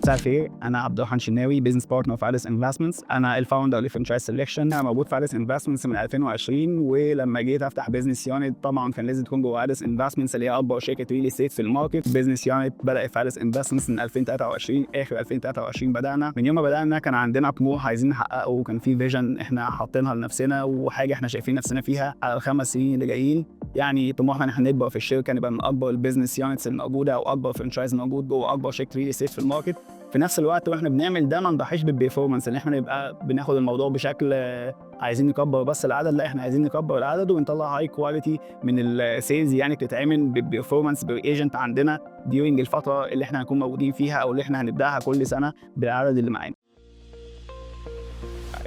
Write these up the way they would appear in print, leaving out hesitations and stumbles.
مساء الخير، انا عبد الرحمن شناوي، بزنس بارتنر في اديس انفستمنتس. انا الفاوندر لفرنشايز سيلكشن. انا موجود في اديس انفستمنتس من 2020، ولما جيت افتح بزنس يونت طبعا كان لازم تكون جوه اديس انفستمنتس اللي هي اكبر شركه ريل استيت في الماركت. بزنس يونت بدات في اديس انفستمنتس من 2023، اخر 2023 بدانا. من يوم ما بدانا كان عندنا طموح عايزين نحققه، وكان في فيجن احنا حاطينها لنفسنا وحاجه احنا شايفين نفسنا فيها على ال5 سنين اللي جايين. يعني طموحنا ان احنا نكبر في الشركه، نبقى من اكبر البيزنس يونتس الموجوده او اكبر فرنشايز موجود جوه اكبر شركه ريل استيت في الماركت. في نفس الوقت واحنا بنعمل ده ما نضحيش بالبرفورمانس، ان احنا نبقى بناخد الموضوع بشكل عايزين نكبر بس العدد، لا احنا عايزين نكبر العدد ونطلع هاي كواليتي من السيلز، يعني بتتعمل بالبرفورمانس بالايجنت عندنا ديورنج الفتره اللي احنا هنكون موجودين فيها او اللي احنا هنبداها كل سنه بالعدد اللي معانا.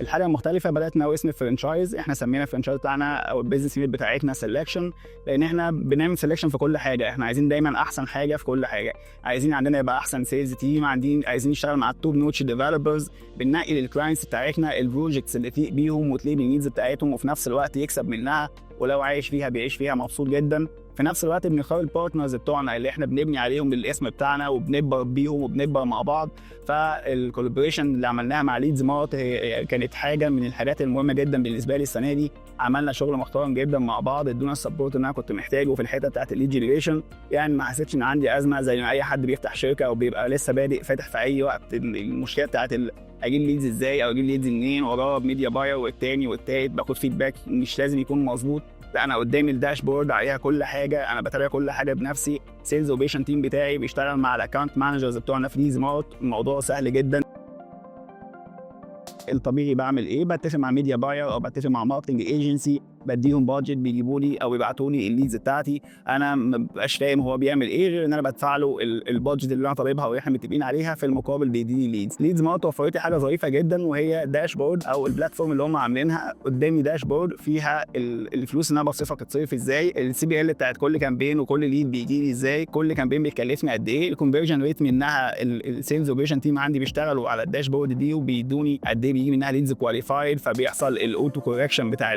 الحاجه المختلفه بدات نوع اسم الفرنشايز. احنا سمينا الفرنشايز بتاعنا او البيزنس يونت بتاعتنا سيلكشن، لان احنا بنعمل سيلكشن في كل حاجه. احنا عايزين دايما احسن حاجه في كل حاجه، عايزين عندنا يبقى احسن سيلز تيم، عايزين نشتغل مع التوب نوتش ديفلوبرز، بننقي للكلاينتس بتاعتنا البروجكتس اللي تليق بيهم وتليق بالنيدز بتاعتهم، وفي نفس الوقت يكسب منها، ولو عايش فيها بيعيش فيها مبسوط جدا. في نفس الوقت بنختار البارتنرز بتوعنا اللي احنا بنبني عليهم بالاسم بتاعنا وبنكبر بيهم وبنكبر مع بعض. فالكولابوريشن اللي عملناها مع ليدز مارت كانت حاجه من الحاجات المهمه جدا بالنسبه لي السنه دي. عملنا شغل محترم جدا مع بعض، ادونا السبورت اللي انا كنت محتاجه في الحته بتاعت الليد جنريشن. يعني ما حسيتش ان عندي ازمه زي ما اي حد بيفتح شركه او بيبقى لسه بادئ فاتح في اي وقت. المشكله بتاعت اجيب ليدز ازاي او اجيب ليدز منين، وراه ميديا باير والتاني والتالت، باخد فيدباك مش لازم يكون مظبوط. لا انا قدامي الداشبورد عليها كل حاجه، انا بتابع كل حاجه بنفسي. سيلز اوبريشن تيم بتاعي بيشتغل مع الاكونت مانجرز بتوعنا في ليدز مارت، الموضوع سهل جدا. الطبيعي بعمل ايه؟ بتفق مع ميديا باير او بتفق مع ماركتنج ايجنسي، بديهم بادجت بيجيبوا لي او يبعتوا لي الليدز بتاعتي. انا ما ببقاش فاهم هو بيعمل ايه غير ان انا بدفع له البادجت اللي انا طالبها واحنا متفقين عليها، في المقابل بيديني ليدز. ليدز مارت وفرت لي حاجه ظريفه جدا، وهي داشبورد او البلاتفورم اللي هم عاملينها قدامي. داشبورد فيها الفلوس اللي انا بصرفها بتتصرف ازاي، السي بي ال بتاعت كل كامبين وكل ليد بيجي لي ازاي، كل كامبين بيكلفني قد ايه، الكونفرجن ريت منها. السيلز اوبريشن تيم عندي بيشتغلوا على الداشبورد دي وبيدوني قد ايه بيجي منها ليدز كواليفايد، فبيحصل الاوتو كوركشن بتاع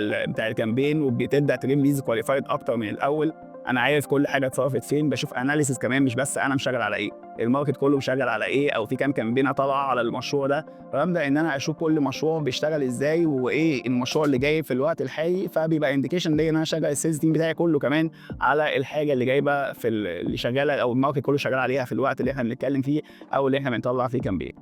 الكامبين وبتبدا تريم ليدز كواليفايد اكتر من الاول. انا عارف كل حاجه اتصرفت فين، بشوف اناليسيس كمان، مش بس انا مشغل على ايه، الماركت كله مشغل على ايه، او في كام كامبينه طالعه على المشروع ده. فببدا ان انا اشوف كل مشروع بيشتغل ازاي وايه المشروع اللي جاي في الوقت الحالي، فبيبقى انديكيشن ليا ان انا اشغل السيلز تيم بتاعي كله كمان على الحاجه اللي جايبه في اللي شغاله او الماركت كله شغال عليها في الوقت اللي احنا بنتكلم فيه او اللي احنا بنطلع فيه كامبين.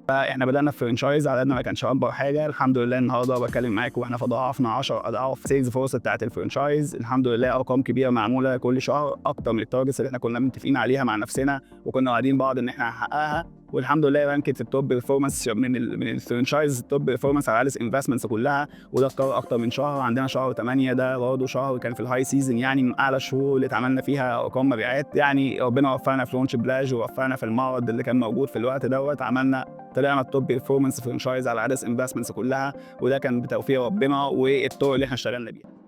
فاحنا بدانا في فرنشايز، عددنا ما كانش اكبر حاجه. الحمد لله النهارده بتكلم معاكم واحنا فضاعفنا 10 اضعاف سيلز فورس بتاعت الفرنشايز. الحمد لله ارقام كبيره معموله كل شهر، اكتر من التارجتس اللي احنا كنا متفقين عليها مع نفسنا وكنا قاعدين بعض ان احنا هنحققها. والحمد لله رانكت التوب بيرفورمانس من الفرنشايز، التوب بيرفورمانس على اديس انفستمنتس كلها، وده اتكرر اكتر من شهر. عندنا شهر 8 ده برضه شهر كان في الهاي سيزون، يعني من اعلى الشهور اللي اتعملنا فيها ارقام مبيعات. يعني ربنا وفقنا في لونش بلاج ووفقنا في المعرض اللي كان موجود في الوقت دوت، طلعنا التوب بيرفورمانس فرنشايز على اديس انفستمنتس كلها، وده كان بتوفيق ربنا والطرق اللي احنا اشتغلنا بيها.